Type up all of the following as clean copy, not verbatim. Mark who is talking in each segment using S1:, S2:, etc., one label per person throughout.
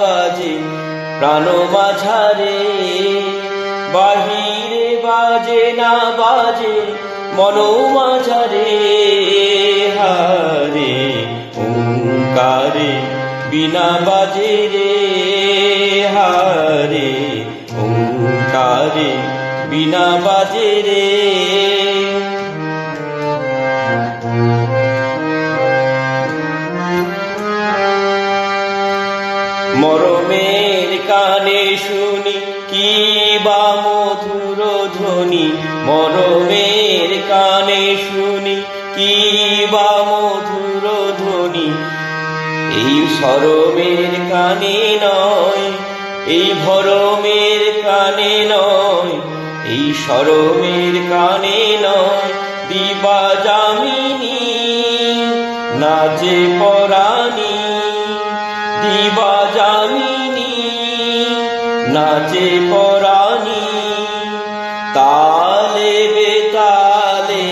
S1: বাজে প্রাণ মাঝারে, বাহিরে বাজে না বাজে মন মাঝারে, হারে ওঙ্কারে বিনা বাজে রে, হারে ওঙ্কারে বিনা বাজে রে। মরমের কানে শুনি কি বা মধুর ধ্বনি, মরমের কানে শুনি কি বা মধুর ধ্বনি, এই শরমের কানে নয়, এই ভরমের কানে নয়, এই শরমের কানে নয়, দিবা যামিনী নাচে পরাণী, দিবা যামিনী নাচে পরাণী, তালে বেতালে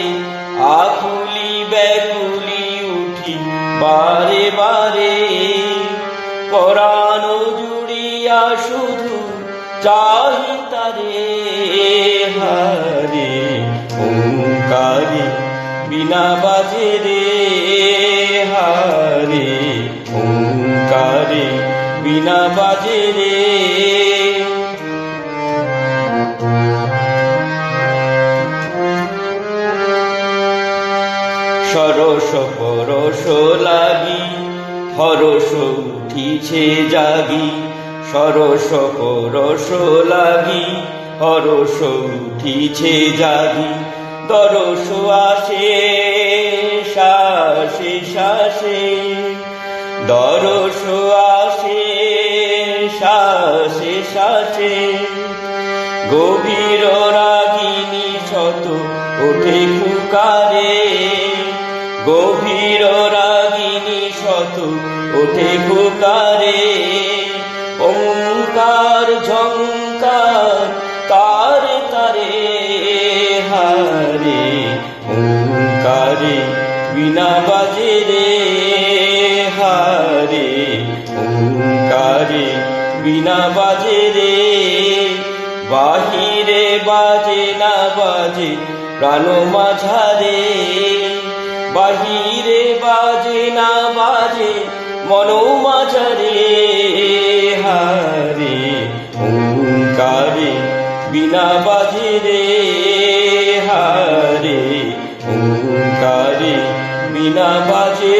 S1: আকুলি ব্যাকুলি উঠি বারে বারে, পরাণ জুড়িয়া শুধু চাহি তারে, হারে ওঙ্কারে বিনা বাজে রে, হারে ওঙ্কারে বিনা বাজে রে। সরস পরশ লাগি হরস উঠিছে জাগি, সরস পরশ লাগি হরস উঠিছে জাগি, দরস আসে শ্বাসে শ্বাসে, দরস আসে শ্বাসে শ্বাসে, গভীর রাগিনী শত ওঠে ফুকারে, গভীর রাগিনী শত ওঠে ফুকারে, ওঙ্কার ঝঙ্কার তারে তারে, হারে ওঙ্কারে বিনা বাজে রে, হারে ওঙ্কারে বিনা বাজে রে, বাহিরে বাজে না বাজে প্রাণ মাঝারে, বাহিরে বাজে না বাজে মন মাঝারে, হারে ওঙ্কারে বিনা বাজে রে, হারে ওঙ্কারে বিনা বাজে